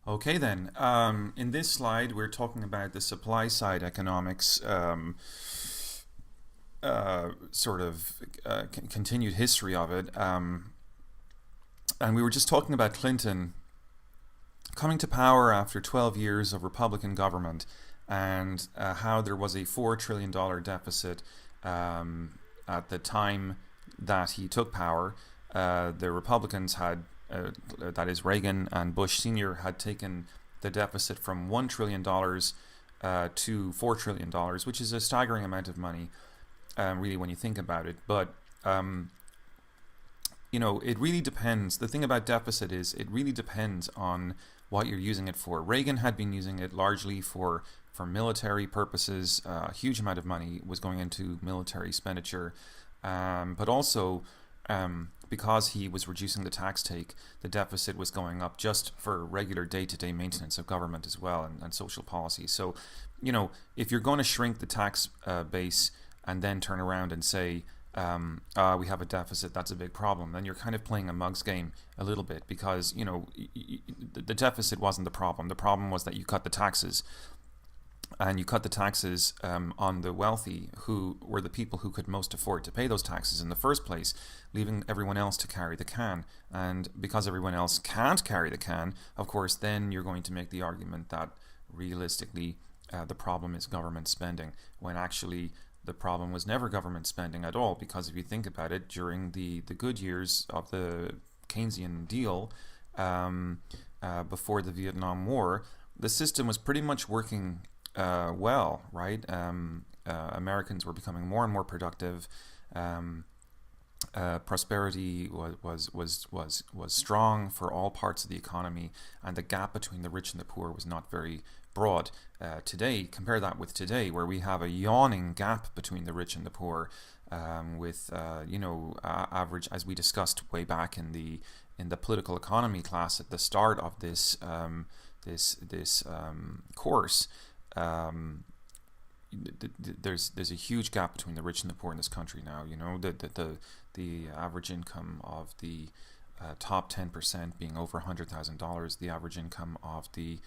Okay, then. In this slide, we're talking about the supply side economics continued history of it. And we were just talking about Clinton coming to power after 12 years of Republican government and how there was a $4 trillion deficit at the time that he took power. The Republicans had, that is, Reagan and Bush Sr., had taken the deficit from $1 trillion to $4 trillion, which is a staggering amount of money, really, when you think about it. But it really depends. The thing about deficit is it really depends on what you're using it for. Reagan had been using it largely for military purposes. A huge amount of money was going into military expenditure, but also because he was reducing the tax take, the deficit was going up just for regular day-to-day maintenance of government as well, and social policy. So, if you're going to shrink the tax base and then turn around and say, we have a deficit, that's a big problem, then you're kind of playing a mug's game a little bit, because the deficit wasn't the problem. The problem was that you cut the taxes, and you cut the taxes on the wealthy, who were the people who could most afford to pay those taxes in the first place, leaving everyone else to carry the can. And because everyone else can't carry the can, of course, then you're going to make the argument that realistically the problem is government spending, when actually the problem was never government spending at all. Because if you think about it, during the good years of the Keynesian deal, before the Vietnam War, the system was pretty much working well, right? Americans were becoming more and more productive. Prosperity was strong for all parts of the economy, and the gap between the rich and the poor was not very broad. Today, compare that with today, where we have a yawning gap between the rich and the poor, with average, as we discussed way back in the political economy class at the start of this course. There's a huge gap between the rich and the poor in this country now. The average income of the top 10% being over $100,000, the average income of the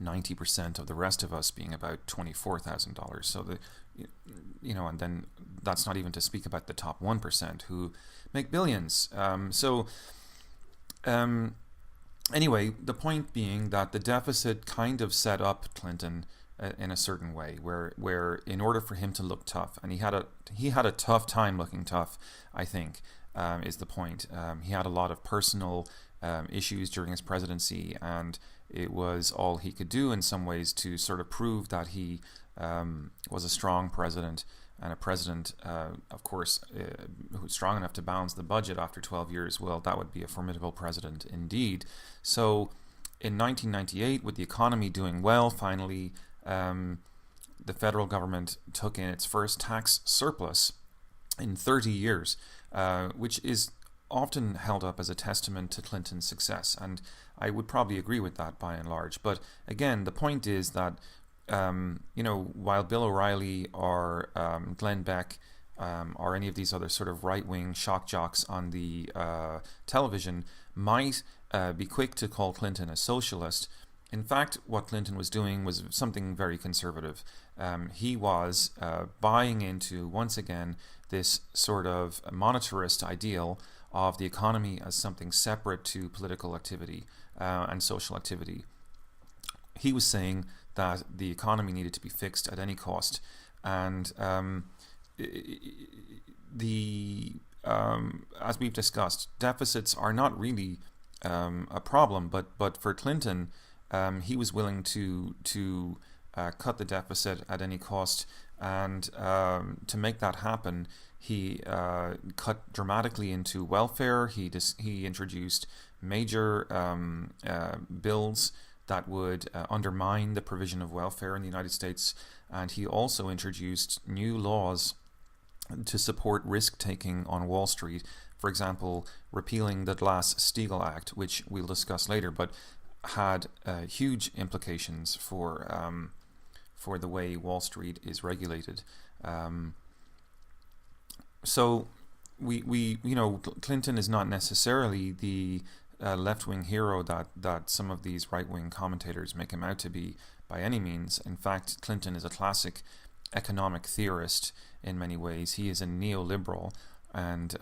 90% of the rest of us being about $24,000. So and then that's not even to speak about the top 1% who make billions. Anyway, the point being that the deficit kind of set up Clinton in a certain way, where in order for him to look tough, and he had a tough time looking tough, I think, is the point. He had a lot of personal issues during his presidency, and it was all he could do in some ways to sort of prove that he was a strong president, and a president, of course, who's strong enough to balance the budget after 12 years. Well, that would be a formidable president indeed. So in 1998, with the economy doing well, finally, the federal government took in its first tax surplus in 30 years, which is often held up as a testament to Clinton's success. And I would probably agree with that by and large. But again, the point is that while Bill O'Reilly or Glenn Beck or any of these other sort of right-wing shock jocks on the television might be quick to call Clinton a socialist, in fact, what Clinton was doing was something very conservative. He was buying into, once again, this sort of monetarist ideal of the economy as something separate to political activity and social activity. He was saying that the economy needed to be fixed at any cost, and as we've discussed, deficits are not really a problem, but for Clinton, he was willing to cut the deficit at any cost, and to make that happen, he cut dramatically into welfare. He introduced major bills that would undermine the provision of welfare in the United States, and he also introduced new laws to support risk-taking on Wall Street. For example, repealing the Glass-Steagall Act, which we'll discuss later, but had huge implications for the way Wall Street is regulated. So we Clinton is not necessarily the left-wing hero that some of these right-wing commentators make him out to be by any means. In fact, Clinton is a classic economic theorist in many ways. He is a neoliberal and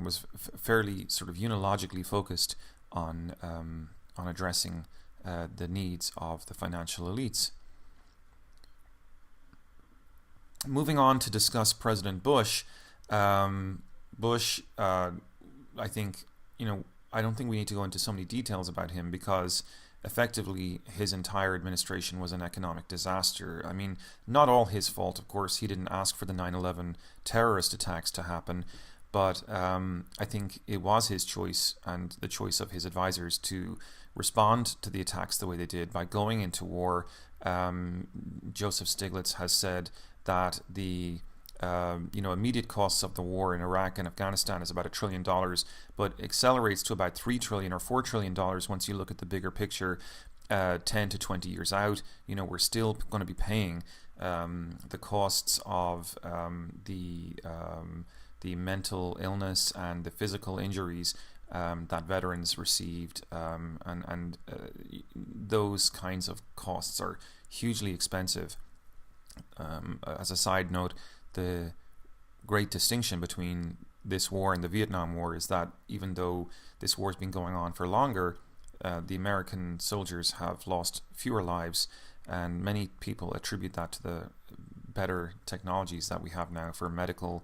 was fairly sort of unilogically focused on addressing the needs of the financial elites. Moving on to discuss President Bush. Bush, I think, I don't think we need to go into so many details about him, because effectively his entire administration was an economic disaster. I mean, not all his fault, of course. He didn't ask for the 9/11 terrorist attacks to happen, but I think it was his choice and the choice of his advisors to respond to the attacks the way they did by going into war. Joseph Stiglitz has said that the immediate costs of the war in Iraq and Afghanistan is about $1 trillion, but accelerates to about $3 trillion or $4 trillion once you look at the bigger picture 10 to 20 years out. We're still going to be paying the costs of the mental illness and the physical injuries that veterans received, and those kinds of costs are hugely expensive. As a side note, the great distinction between this war and the Vietnam War is that even though this war has been going on for longer, the American soldiers have lost fewer lives, and many people attribute that to the better technologies that we have now for medical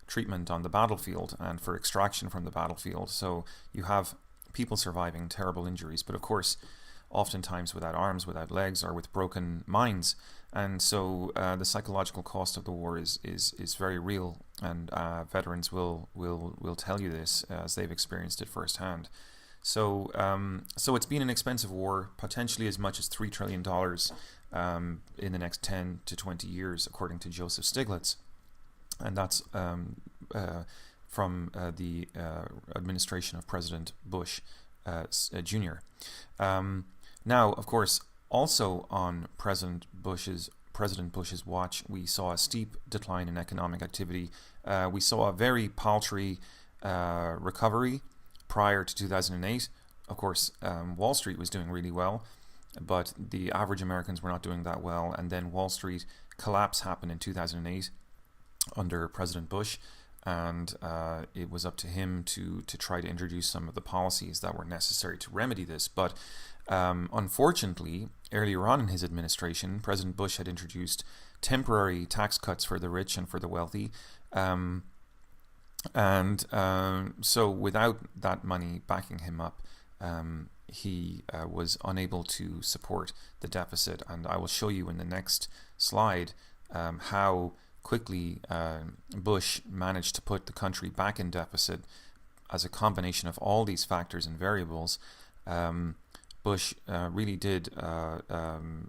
treatment on the battlefield and for extraction from the battlefield. So you have people surviving terrible injuries, but of course oftentimes without arms, without legs, or with broken minds. And so the psychological cost of the war is very real, and veterans will tell you this as they've experienced it firsthand. So it's been an expensive war, potentially as much as $3 trillion in the next 10 to 20 years, according to Joseph Stiglitz. And that's from the administration of President Bush Jr. Now, of course, also on President Bush's watch, we saw a steep decline in economic activity. We saw a very paltry recovery prior to 2008. Of course, Wall Street was doing really well, but the average Americans were not doing that well. And then Wall Street collapse happened in 2008 under President Bush, and it was up to him to try to introduce some of the policies that were necessary to remedy this. But unfortunately, earlier on in his administration, President Bush had introduced temporary tax cuts for the rich and for the wealthy. So without that money backing him up, he was unable to support the deficit. And I will show you in the next slide how quickly Bush managed to put the country back in deficit as a combination of all these factors and variables. Bush really did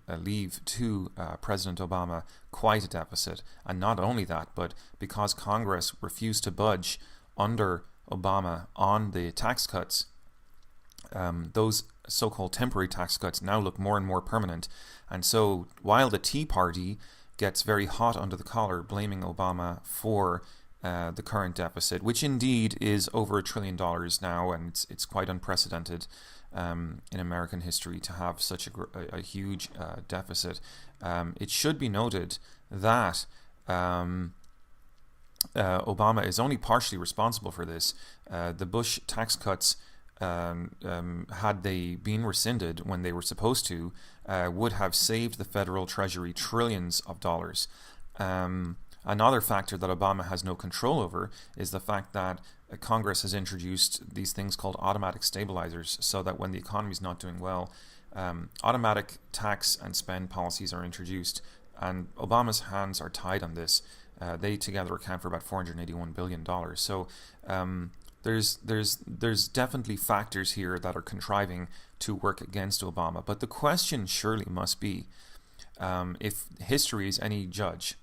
leave to President Obama quite a deficit. And not only that, but because Congress refused to budge under Obama on the tax cuts, those so-called temporary tax cuts now look more and more permanent. And so while the Tea Party gets very hot under the collar, blaming Obama for the current deficit, which indeed is over $1 trillion now, and it's quite unprecedented in American history to have such a huge deficit. It should be noted that Obama is only partially responsible for this. The Bush tax cuts, had they been rescinded when they were supposed to, would have saved the federal treasury trillions of dollars. Another factor that Obama has no control over is the fact that Congress has introduced these things called automatic stabilizers, so that when the economy is not doing well, automatic tax and spend policies are introduced, and Obama's hands are tied on this. They together account for about $481 billion. So there's definitely factors here that are contriving to work against Obama. But the question surely must be, if history is any judge,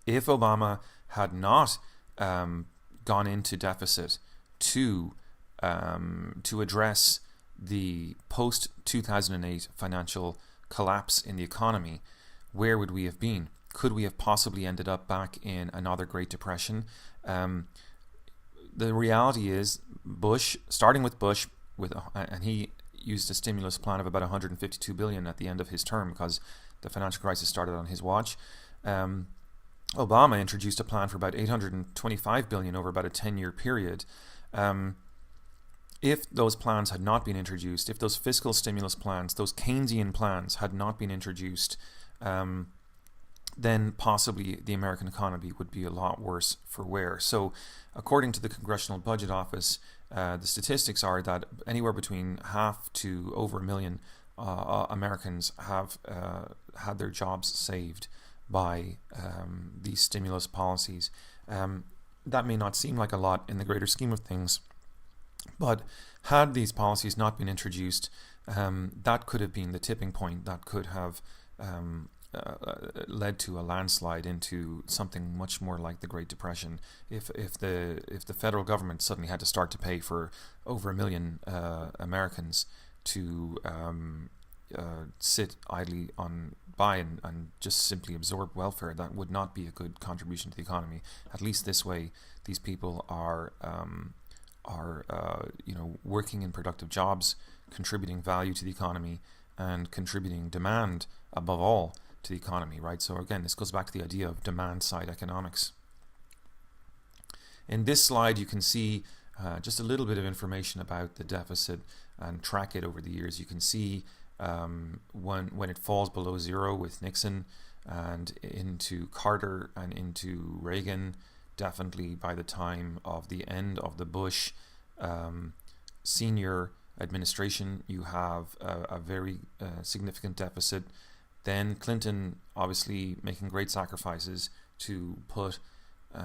if Obama had not gone into deficit to address the post-2008 financial collapse in the economy, where would we have been? Could we have possibly ended up back in another Great Depression? the reality is Bush, starting with Bush, and he used a stimulus plan of about 152 billion at the end of his term because the financial crisis started on his watch. Obama introduced a plan for about 825 billion over about a 10-year period. If those plans had not been introduced, if those fiscal stimulus plans, those Keynesian plans had not been introduced, then possibly the American economy would be a lot worse for wear. So according to the Congressional Budget Office, the statistics are that anywhere between half to over 1 million Americans have had their jobs saved by these stimulus policies. That may not seem like a lot in the greater scheme of things, but had these policies not been introduced, that could have been the tipping point that could have led to a landslide into something much more like the Great Depression. If the federal government suddenly had to start to pay for over 1 million Americans to sit idly by and just simply absorb welfare, that would not be a good contribution to the economy. At least this way, these people are working in productive jobs, contributing value to the economy, and contributing demand above all to the economy, right? So again, this goes back to the idea of demand-side economics. In this slide, you can see just a little bit of information about the deficit and track it over the years. You can see when it falls below zero with Nixon and into Carter and into Reagan, definitely by the time of the end of the Bush senior administration, you have a very significant deficit. Then Clinton obviously making great sacrifices to put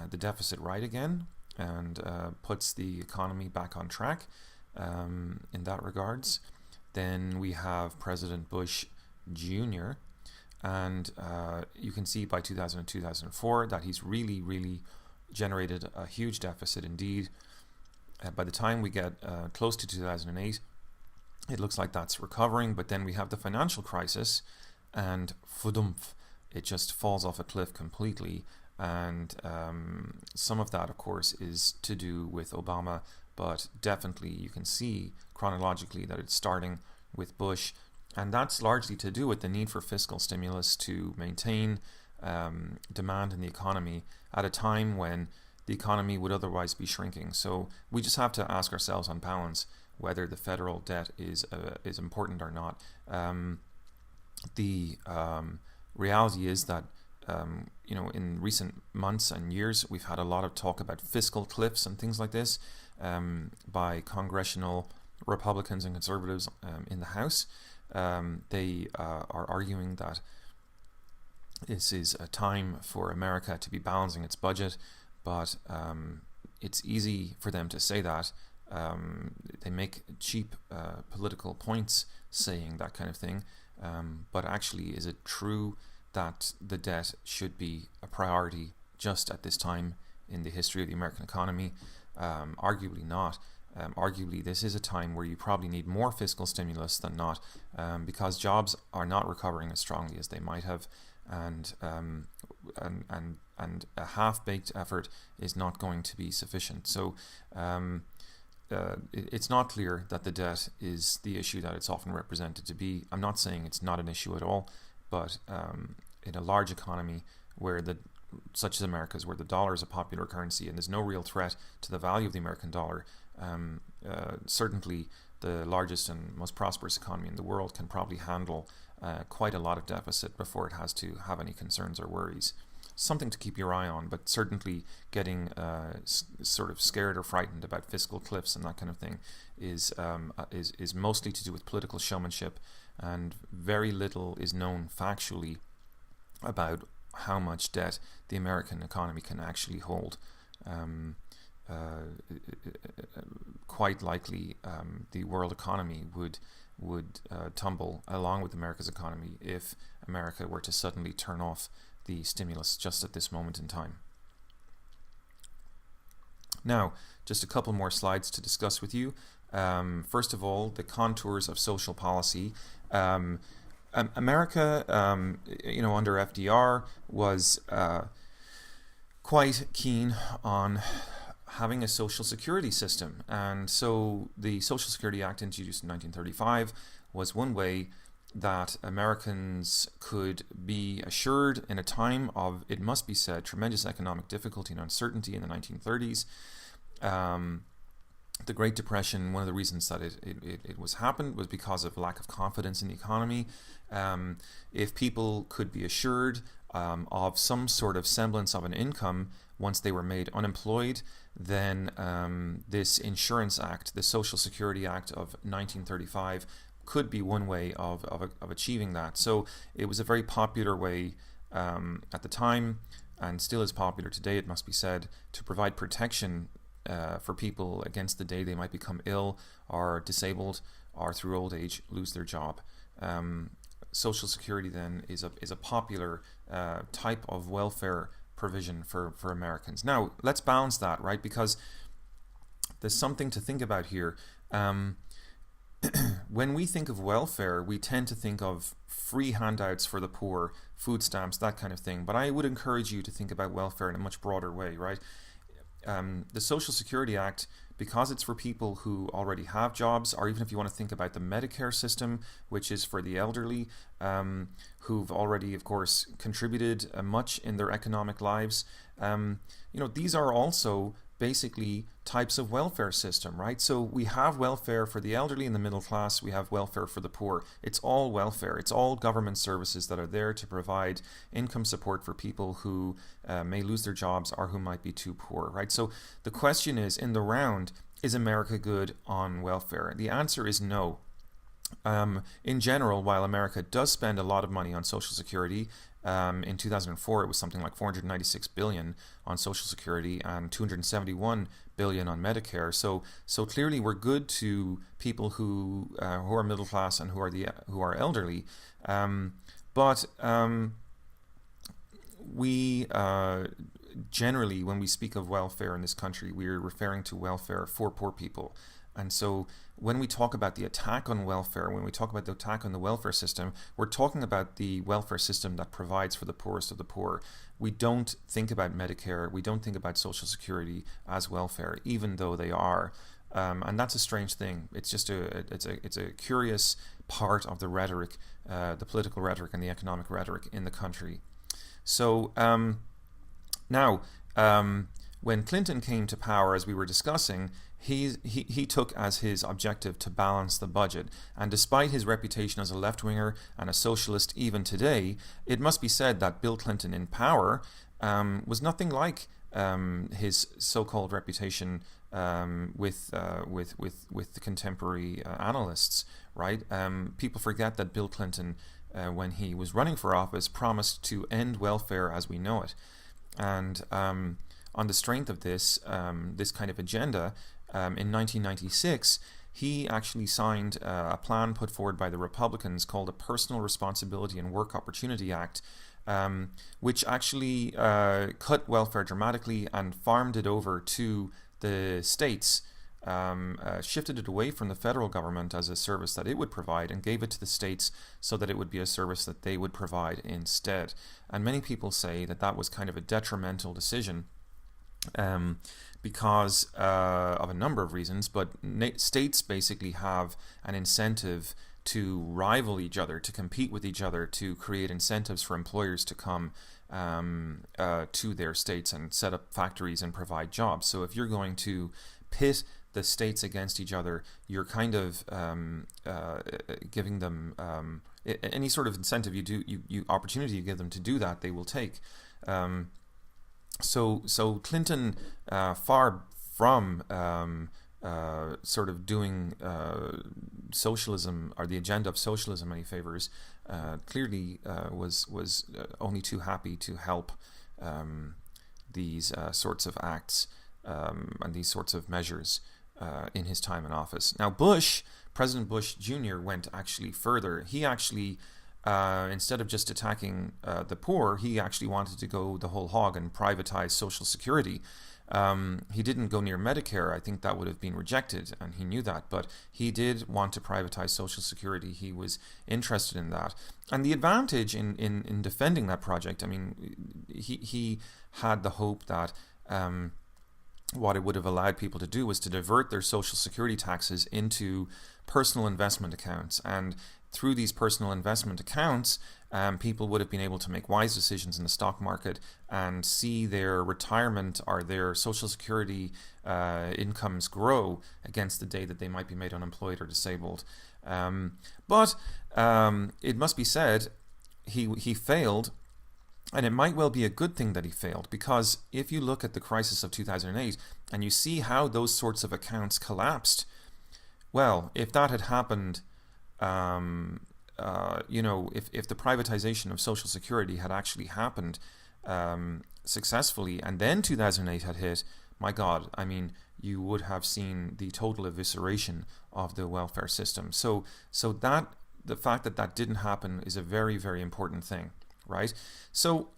the deficit right again and puts the economy back on track in that regards. Then we have President Bush Jr. and you can see by 2000 and 2004 that he's really generated a huge deficit indeed. By the time we get close to 2008, it looks like that's recovering, but then we have the financial crisis and fudumph, it just falls off a cliff completely. And some of that, of course, is to do with Obama, but definitely you can see chronologically that it's starting with Bush, and that's largely to do with the need for fiscal stimulus to maintain demand in the economy at a time when the economy would otherwise be shrinking. So we just have to ask ourselves on balance whether the federal debt is important or not. The reality is that in recent months and years, we've had a lot of talk about fiscal cliffs and things like this by congressional Republicans and conservatives in the House. They are arguing that this is a time for America to be balancing its budget, but it's easy for them to say that. They make cheap political points saying that kind of thing, but actually, is it true that the debt should be a priority just at this time in the history of the American economy? Arguably not. Arguably, this is a time where you probably need more fiscal stimulus than not, because jobs are not recovering as strongly as they might have, and a half-baked effort is not going to be sufficient. So it's not clear that the debt is the issue that it's often represented to be. I'm not saying it's not an issue at all, but in a large economy such as America's, where the dollar is a popular currency and there's no real threat to the value of the American dollar, certainly the largest and most prosperous economy in the world can probably handle quite a lot of deficit before it has to have any concerns or worries. Something to keep your eye on, but certainly getting sort of scared or frightened about fiscal cliffs and that kind of thing is mostly to do with political showmanship, and very little is known factually about how much debt the American economy can actually hold. Quite likely, the world economy would tumble along with America's economy if America were to suddenly turn off the stimulus just at this moment in time. Now, just a couple more slides to discuss with you. First of all, the contours of social policy. America, under FDR was quite keen on having a social security system. And so the Social Security Act, introduced in 1935, was one way that Americans could be assured in a time of, it must be said, tremendous economic difficulty and uncertainty in the 1930s. The Great Depression, one of the reasons that it was happened was because of lack of confidence in the economy. If people could be assured of some sort of semblance of an income once they were made unemployed, then this Insurance Act, the Social Security Act of 1935, could be one way of achieving that. So it was a very popular way at the time, and still is popular today, it must be said, to provide protection for people against the day they might become ill or disabled or through old age lose their job. Social Security then is a popular type of welfare provision for Americans. Now let's balance that, right? Because there's something to think about here. When we think of welfare, we tend to think of free handouts for the poor, food stamps, that kind of thing. But I would encourage you to think about welfare in a much broader way, right? The Social Security Act, because it's for people who already have jobs, or even if you want to think about the Medicare system, which is for the elderly, who've already, of course, contributed much in their economic lives. These are also basically types of welfare system, right? So we have welfare for the elderly and the middle class, we have welfare for the poor. It's all welfare. It's all government services that are there to provide income support for people who may lose their jobs or who might be too poor, right? So the question is, in the round, is America good on welfare? The answer is no. In general, while America does spend a lot of money on Social Security, in 2004 it was something like $496 billion on Social Security and $271 billion on Medicare. So clearly we're good to people who are middle class and who are elderly. But we generally, when we speak of welfare in this country, we're referring to welfare for poor people. And so when we talk about the attack on welfare, when we talk about the attack on the welfare system, we're talking about the welfare system that provides for the poorest of the poor. We don't think about Medicare, we don't think about Social Security as welfare, even though they are. And that's a strange thing. It's just it's a curious part of the rhetoric, the political rhetoric and the economic rhetoric in the country. So now, when Clinton came to power, as we were discussing, he took as his objective to balance the budget. And despite his reputation as a left-winger and a socialist even today, it must be said that Bill Clinton in power was nothing like his so-called reputation with the contemporary analysts, right? People forget that Bill Clinton, when he was running for office, promised to end welfare as we know it. And on the strength of this kind of agenda, in 1996, he actually signed a plan put forward by the Republicans called the Personal Responsibility and Work Opportunity Act, which actually cut welfare dramatically and farmed it over to the states, shifted it away from the federal government as a service that it would provide and gave it to the states so that it would be a service that they would provide instead. And many people say that that was kind of a detrimental decision, because of a number of reasons, but states basically have an incentive to rival each other, to compete with each other, to create incentives for employers to come to their states and set up factories and provide jobs. So if you're going to pit the states against each other, you're kind of giving them any sort of incentive opportunity you give them to do that, they will take. So Clinton, far from sort of doing socialism or the agenda of socialism any favors, clearly was only too happy to help these sorts of acts and these sorts of measures in his time in office. Now President Bush Jr. went actually further. He actually instead of just attacking the poor, he actually wanted to go the whole hog and privatize Social Security. He didn't go near Medicare. I think that would have been rejected, and he knew that. But he did want to privatize Social Security. He was interested in that. And the advantage in defending that project, I mean, he had the hope that what it would have allowed people to do was to divert their social security taxes into personal investment accounts. And through these personal investment accounts, people would have been able to make wise decisions in the stock market and see their retirement or their social security incomes grow against the day that they might be made unemployed or disabled. But it must be said, he failed. And it might well be a good thing that he failed, because if you look at the crisis of 2008 and you see how those sorts of accounts collapsed, well, if that had happened, if the privatization of Social Security had actually happened successfully, and then 2008 had hit, my God, I mean, you would have seen the total evisceration of the welfare system. So that the fact that that didn't happen is a very, very important thing. Right? So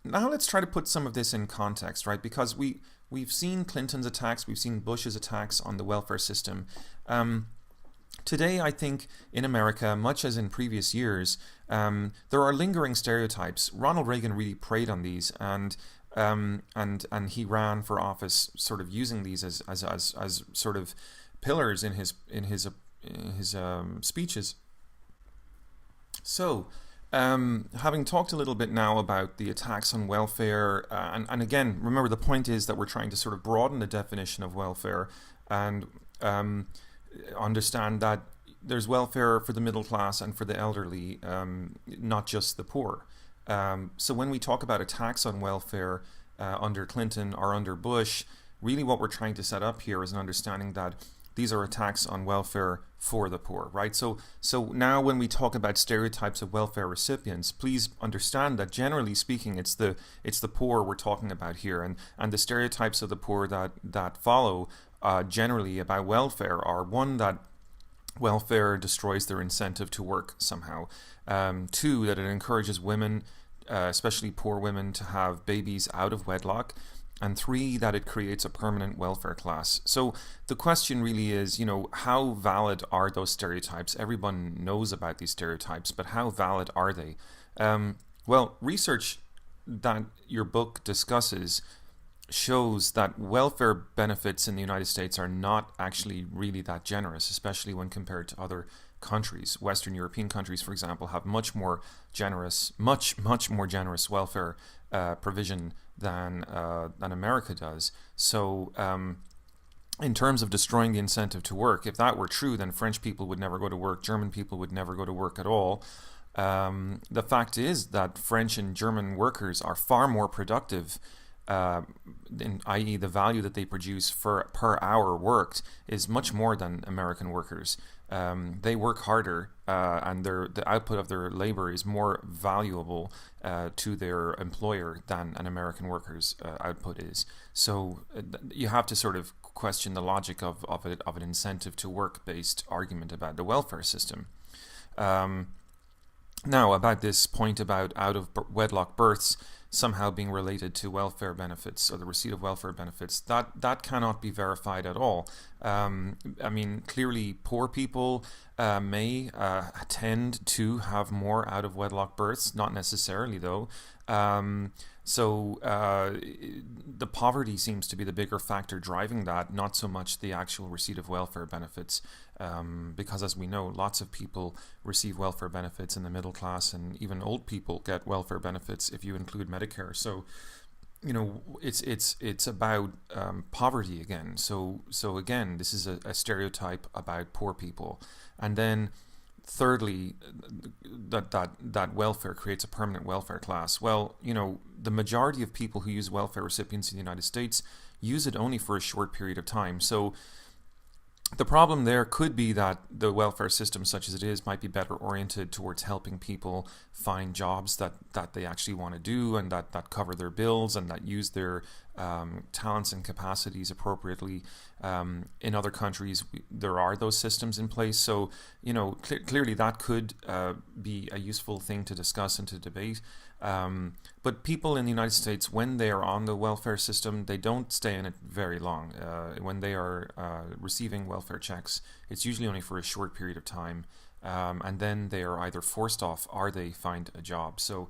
now let's try to put some of this in context, right? Because we've seen Clinton's attacks, we've seen Bush's attacks on the welfare system. Today, I think in America, much as in previous years, there are lingering stereotypes. Ronald Reagan really preyed on these, and he ran for office, sort of using these as sort of pillars in his speeches. So, having talked a little bit now about the attacks on welfare, and again, remember the point is that we're trying to sort of broaden the definition of welfare and understand that there's welfare for the middle class and for the elderly, not just the poor. So when we talk about attacks on welfare under Clinton or under Bush, really what we're trying to set up here is an understanding that these are attacks on welfare for the poor, right? So now when we talk about stereotypes of welfare recipients, please understand that generally speaking, it's the poor we're talking about here, and the stereotypes of the poor that follow generally about welfare are: one, that welfare destroys their incentive to work somehow; two, that it encourages women, especially poor women, to have babies out of wedlock; and three, that it creates a permanent welfare class. So the question really is, how valid are those stereotypes? Everyone knows about these stereotypes, but how valid are they? Well, research that your book discusses shows that welfare benefits in the United States are not actually really that generous, especially when compared to other countries. Western European countries, for example, have much more generous welfare provision than America does. So in terms of destroying the incentive to work, if that were true, then French people would never go to work, German people would never go to work at all. The fact is that French and German workers are far more productive, i.e. the value that they produce per hour worked is much more than American workers. They work harder, and the output of their labor is more valuable to their employer than an American worker's output is. So you have to sort of question the logic of an incentive to work based argument about the welfare system. Now, about this point about out of wedlock births somehow being related to welfare benefits or the receipt of welfare benefits, that cannot be verified at all. I mean, clearly poor people may tend to have more out of wedlock births, not necessarily though. So the poverty seems to be the bigger factor driving that, not so much the actual receipt of welfare benefits, because as we know, lots of people receive welfare benefits in the middle class, and even old people get welfare benefits if you include Medicare. So, it's about poverty again. So again, this is a stereotype about poor people, and then thirdly, that welfare creates a permanent welfare class. Well, the majority of people who use welfare recipients in the United States use it only for a short period of time. So the problem there could be that the welfare system, such as it is, might be better oriented towards helping people find jobs that they actually want to do, and that cover their bills, and that use their talents and capacities appropriately. In other countries, there are those systems in place. So, clearly that could be a useful thing to discuss and to debate. But people in the United States, when they are on the welfare system, they don't stay in it very long. When they are receiving welfare checks, it's usually only for a short period of time, and then they are either forced off or they find a job. So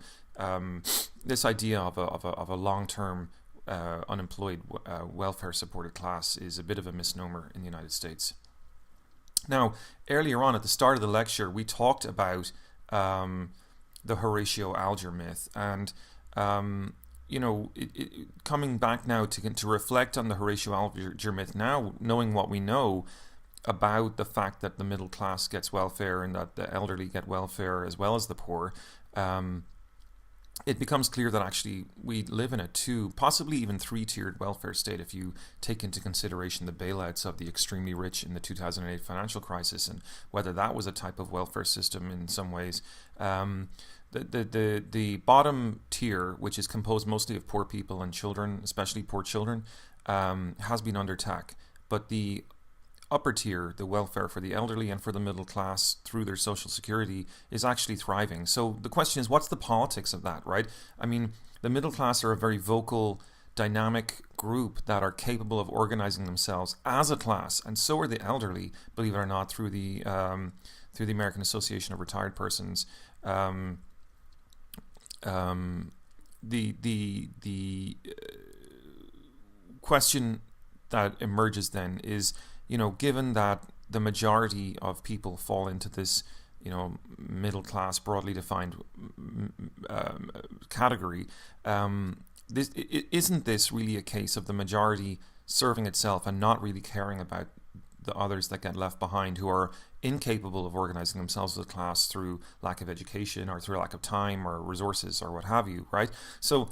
this idea of a long-term unemployed welfare supported class is a bit of a misnomer in the United States. Now, earlier on at the start of the lecture, we talked about the Horatio Alger myth, and coming back now to reflect on the Horatio Alger myth now, knowing what we know about the fact that the middle class gets welfare and that the elderly get welfare as well as the poor, it becomes clear that actually we live in a possibly even three-tiered welfare state if you take into consideration the bailouts of the extremely rich in the 2008 financial crisis and whether that was a type of welfare system in some ways. The bottom tier, which is composed mostly of poor people and children, especially poor children, has been under attack. But the upper tier, the welfare for the elderly and for the middle class through their social security, is actually thriving. So the question is, what's the politics of that, right? I mean, the middle class are a very vocal, dynamic group that are capable of organizing themselves as a class, and so are the elderly, believe it or not, through the American Association of Retired Persons. The question that emerges then is, given that the majority of people fall into this, middle class, broadly defined category, isn't this really a case of the majority serving itself and not really caring about the others that get left behind, who are incapable of organizing themselves as a class through lack of education or through lack of time or resources or what have you, right? So,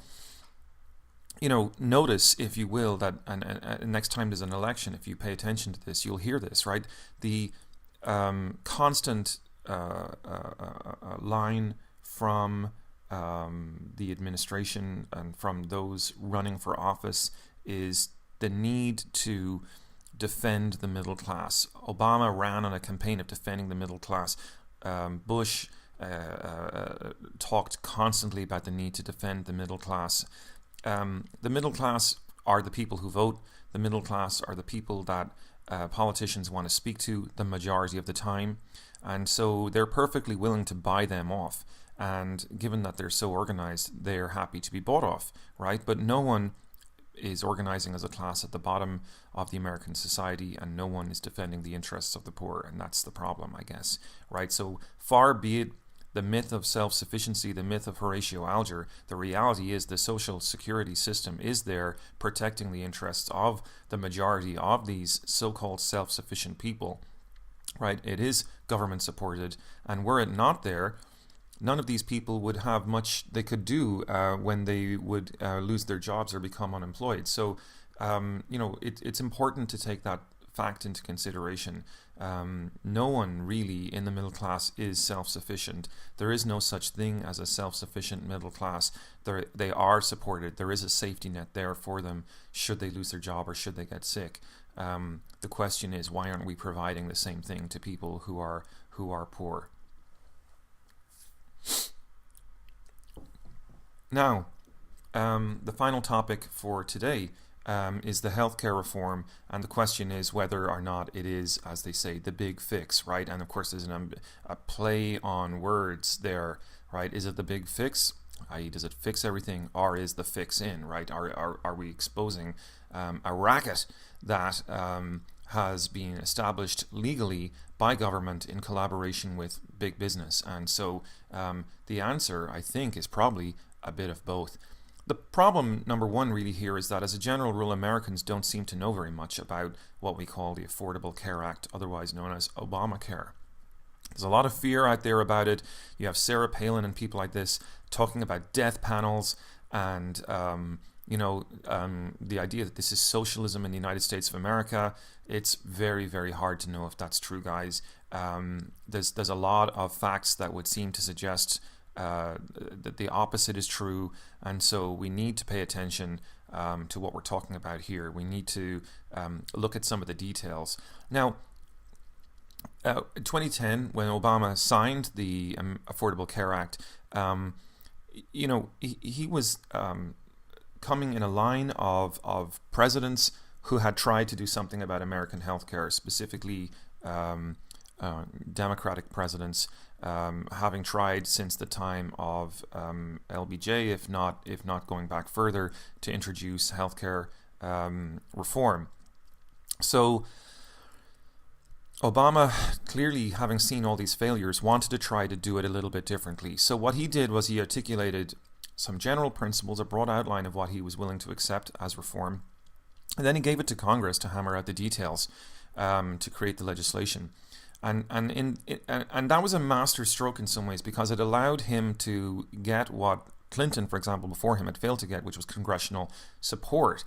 notice, if you will, that and next time there's an election, if you pay attention to this, you'll hear this, right? The constant line from the administration and from those running for office is the need to defend the middle class. Obama ran on a campaign of defending the middle class. Bush talked constantly about the need to defend the middle class. The middle class are the people who vote. The middle class are the people that politicians want to speak to the majority of the time. And so they're perfectly willing to buy them off. And given that they're so organized, they're happy to be bought off, right? But no one is organizing as a class at the bottom of the American society, and no one is defending the interests of the poor. And that's the problem, I guess, right? So far be it the myth of self-sufficiency, the myth of Horatio Alger, the reality is the social security system is there protecting the interests of the majority of these so-called self-sufficient people, right? It is government supported, and were it not there, none of these people would have much they could do when they would lose their jobs or become unemployed. So, it's important to take that fact into consideration. No one really in the middle class is self-sufficient. There is no such thing as a self-sufficient middle class. They are supported. There is a safety net there for them should they lose their job or should they get sick. The question is, why aren't we providing the same thing to people who are poor? Now, the final topic for today is the healthcare reform, and the question is whether or not it is, as they say, the big fix, right? And of course, there's a play on words there, right? Is it the big fix, i.e., does it fix everything, or is the fix in, right? Are we exposing a racket that has been established legally by government in collaboration with big business? And so the answer, I think, is probably a bit of both. The problem, number one, really here is that as a general rule, Americans don't seem to know very much about what we call the Affordable Care Act, otherwise known as Obamacare. There's a lot of fear out there about it. You have Sarah Palin and people like this talking about death panels and, the idea that this is socialism in the United States of America. It's very, very hard to know if that's true, guys. There's a lot of facts that would seem to suggest that the opposite is true, and so we need to pay attention to what we're talking about here. We need to look at some of the details. Now, in 2010, when Obama signed the Affordable Care Act, he was coming in a line of presidents who had tried to do something about American healthcare, specifically Democratic presidents, having tried since the time of LBJ, if not going back further, to introduce healthcare reform. So Obama, clearly having seen all these failures, wanted to try to do it a little bit differently. So what he did was he articulated some general principles, a broad outline of what he was willing to accept as reform, and then he gave it to Congress to hammer out the details to create the legislation. And that was a master stroke in some ways, because it allowed him to get what Clinton, for example, before him had failed to get, which was congressional support.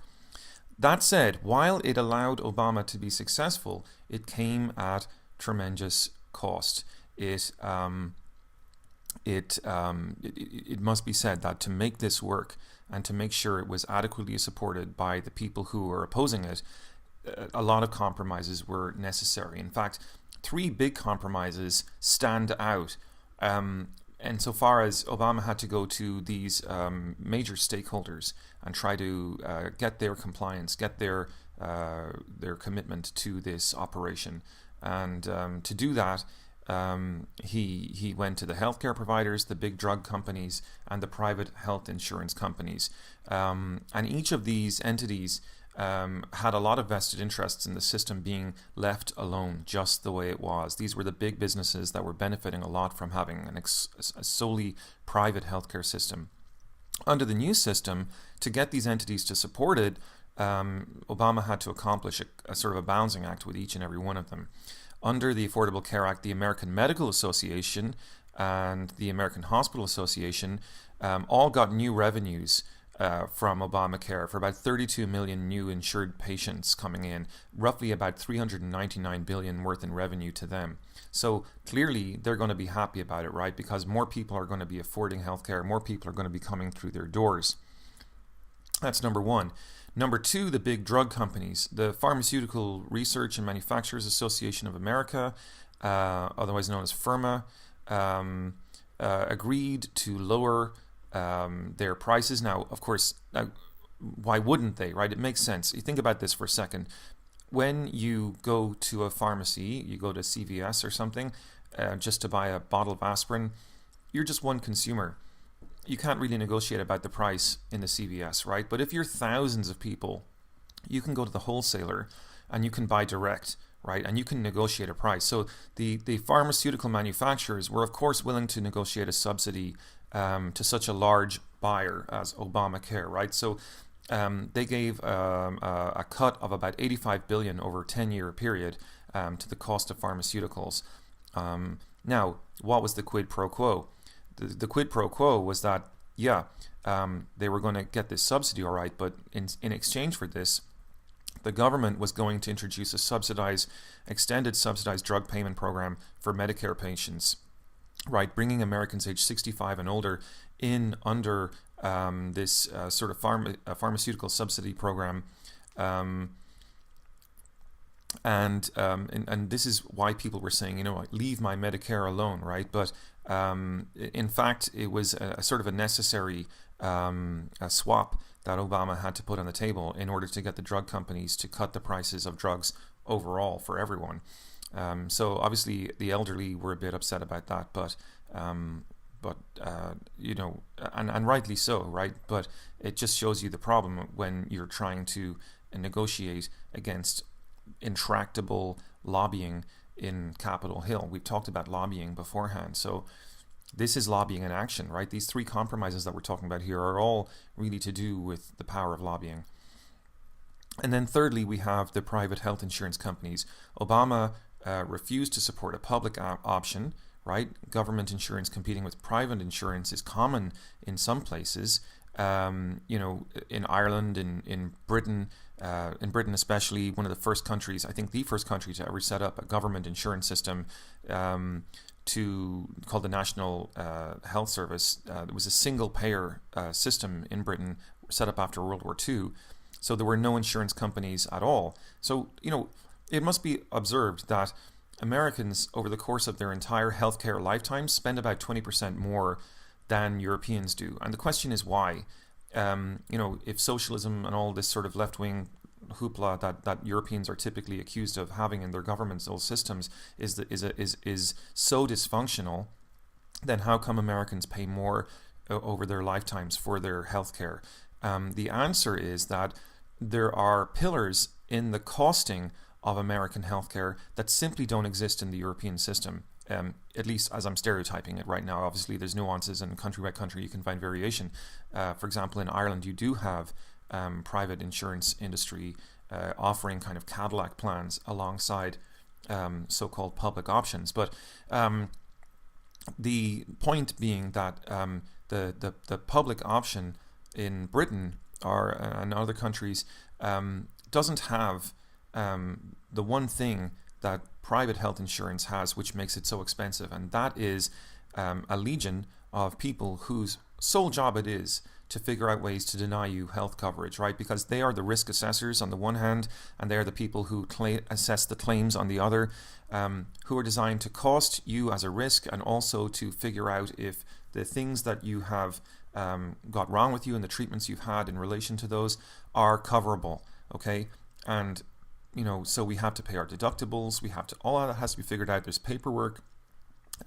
That said, while it allowed Obama to be successful, it came at tremendous cost. It must be said that to make this work and to make sure it was adequately supported by the people who were opposing it, a lot of compromises were necessary. In fact, 3 big compromises stand out. Insofar as Obama had to go to these major stakeholders and try to get their compliance, get their commitment to this operation. And to do that, he went to the healthcare providers, the big drug companies, and the private health insurance companies. And each of these entities had a lot of vested interests in the system being left alone just the way it was. These were the big businesses that were benefiting a lot from having a solely private healthcare system. Under the new system, to get these entities to support it, Obama had to accomplish a sort of a balancing act with each and every one of them. Under the Affordable Care Act, the American Medical Association and the American Hospital Association all got new revenues from Obamacare, for about 32 million new insured patients coming in, roughly about $399 billion worth in revenue to them. So clearly they're going to be happy about it, right? Because more people are going to be affording healthcare, more people are going to be coming through their doors. That's number one. Number two, the big drug companies. The Pharmaceutical Research and Manufacturers Association of America, otherwise known as PHRMA, agreed to lower their prices. Now, of course, why wouldn't they, right? It makes sense. You think about this for a second. When you go to a pharmacy, you go to CVS or something, just to buy a bottle of aspirin, you're just one consumer. You can't really negotiate about the price in the CVS, right? But if you're thousands of people, you can go to the wholesaler and you can buy direct, right? And you can negotiate a price. So the pharmaceutical manufacturers were, of course, willing to negotiate a subsidy to such a large buyer as Obamacare, right? So they gave a cut of about $85 billion over a 10-year period to the cost of pharmaceuticals. Now, what was the quid pro quo? The quid pro quo was that, they were going to get this subsidy, all right, but in exchange for this, the government was going to introduce a extended subsidized drug payment program for Medicare patients, right, bringing Americans aged 65 and older in under this sort of pharmaceutical subsidy program. And this is why people were saying, leave my Medicare alone, right? But in fact, it was a sort of a necessary a swap that Obama had to put on the table in order to get the drug companies to cut the prices of drugs overall for everyone. So obviously the elderly were a bit upset about that, but and rightly so, right? But it just shows you the problem when you're trying to negotiate against intractable lobbying in Capitol Hill. We've talked about lobbying beforehand, so this is lobbying in action, right? These 3 compromises that we're talking about here are all really to do with the power of lobbying. And then thirdly, we have the private health insurance companies. Obama refused to support a public option, right? Government insurance competing with private insurance is common in some places. In Ireland, in Britain especially, one of the first countries, I think the first country to ever set up a government insurance system called the National Health Service. There was a single payer system in Britain set up after World War II. So there were no insurance companies at all. So, it must be observed that Americans over the course of their entire healthcare lifetime spend about 20% more than Europeans do. And the question is why? If socialism and all this sort of left-wing hoopla that Europeans are typically accused of having in their governmental systems is so dysfunctional, then how come Americans pay more over their lifetimes for their healthcare? The answer is that there are pillars in the costing of American healthcare that simply don't exist in the European system. At least as I'm stereotyping it right now. Obviously, there's nuances, and country by country you can find variation. For example, in Ireland, you do have private insurance industry offering kind of Cadillac plans alongside so-called public options. But the point being that the public option in Britain or and other countries doesn't have the one thing that private health insurance has, which makes it so expensive, and that is a legion of people whose sole job it is to figure out ways to deny you health coverage, right? Because they are the risk assessors on the one hand, and they are the people who assess the claims on the other, who are designed to cost you as a risk and also to figure out if the things that you have got wrong with you and the treatments you've had in relation to those are coverable, okay? And so we have to pay our deductibles. We have to, all that has to be figured out. There's paperwork.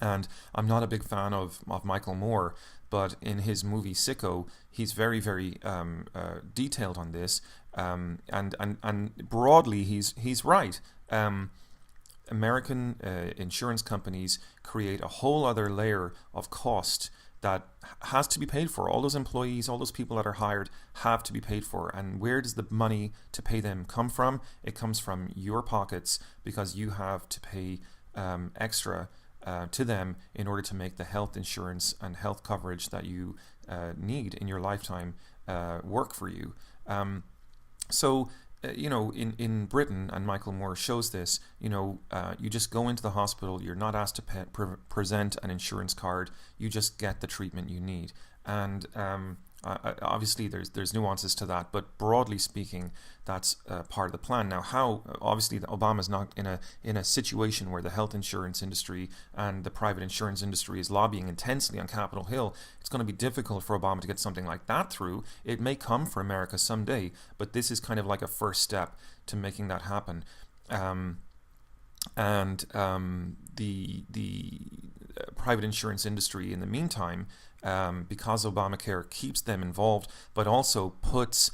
And I'm not a big fan of Michael Moore, but in his movie Sicko, he's very, very detailed on this. And broadly, he's right. American insurance companies create a whole other layer of cost that has to be paid for. All those employees, all those people that are hired have to be paid for. And where does the money to pay them come from? It comes from your pockets, because you have to pay extra to them in order to make the health insurance and health coverage that you need in your lifetime work for you. In Britain, and Michael Moore shows this, you just go into the hospital, you're not asked to present an insurance card, you just get the treatment you need. And obviously there's nuances to that, but broadly speaking, that's part of the plan. Now, how obviously Obama's not in a situation where the health insurance industry and the private insurance industry is lobbying intensely on Capitol Hill. It's going to be difficult for Obama to get something like that through. It may come for America someday, but this is kind of like a first step to making that happen. The private insurance industry, in the meantime, because Obamacare keeps them involved, but also puts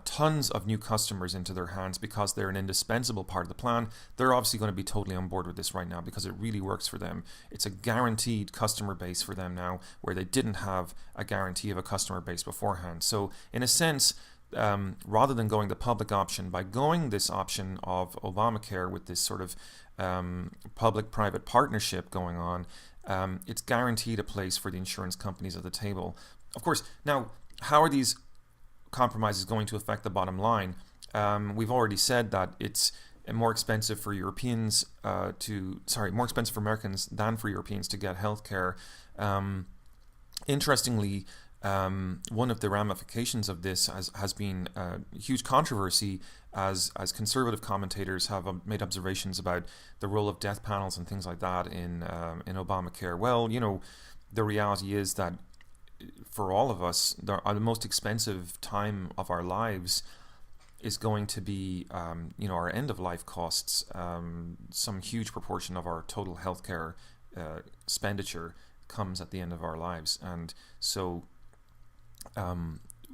tons of new customers into their hands because they're an indispensable part of the plan. They're obviously going to be totally on board with this right now because it really works for them. It's a guaranteed customer base for them now, where they didn't have a guarantee of a customer base beforehand. So in a sense, rather than going the public option, by going this option of Obamacare with this sort of public-private partnership going on, it's guaranteed a place for the insurance companies at the table. Of course, now, how are these compromises going to affect the bottom line? We've already said that it's more expensive for more expensive for Americans than for Europeans to get healthcare. Interestingly, one of the ramifications of this has been huge controversy as conservative commentators have made observations about the role of death panels and things like that in Obamacare. Well, the reality is that for all of us, the most expensive time of our lives is going to be, our end-of-life costs. Some huge proportion of our total healthcare expenditure comes at the end of our lives, and so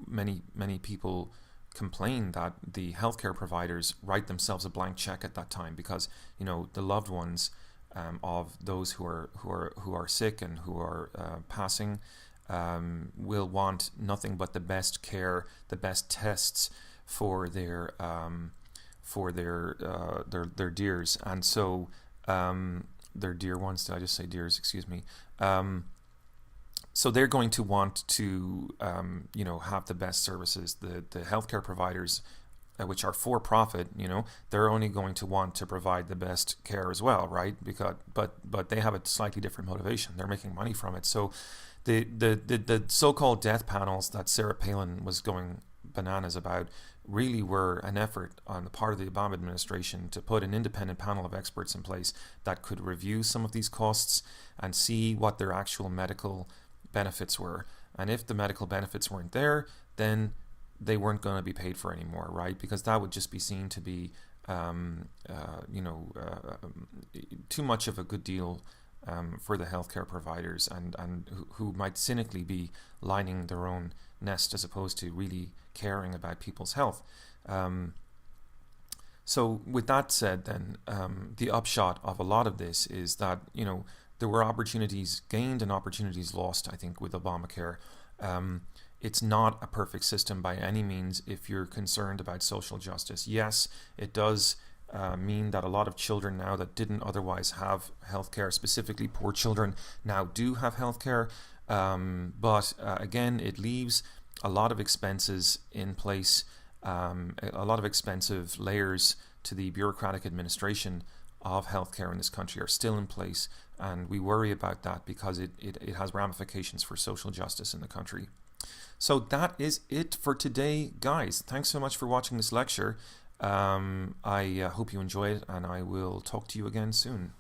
many people complain that the healthcare providers write themselves a blank check at that time because the loved ones of those who are sick and who are passing will want nothing but the best care, the best tests for their dears, and so their dear ones. Did I just say dears? Excuse me. So they're going to want to, have the best services. The healthcare providers, which are for profit, they're only going to want to provide the best care as well, right? But they have a slightly different motivation. They're making money from it. So the so-called death panels that Sarah Palin was going bananas about really were an effort on the part of the Obama administration to put an independent panel of experts in place that could review some of these costs and see what their actual medical benefits were. And if the medical benefits weren't there, then they weren't going to be paid for anymore, right? Because that would just be seen to be too much of a good deal for the healthcare providers, and who might cynically be lining their own nest as opposed to really caring about people's health. So with that said, then the upshot of a lot of this is that there were opportunities gained and opportunities lost, I think, with Obamacare. It's not a perfect system by any means if you're concerned about social justice. Yes, it does mean that a lot of children now that didn't otherwise have healthcare, specifically poor children, now do have healthcare. But again, it leaves a lot of expenses in place, a lot of expensive layers to the bureaucratic administration of healthcare in this country are still in place, and we worry about that because it has ramifications for social justice in the country. So that is it for today, guys. Thanks so much for watching this lecture. I hope you enjoy it, and I will talk to you again soon.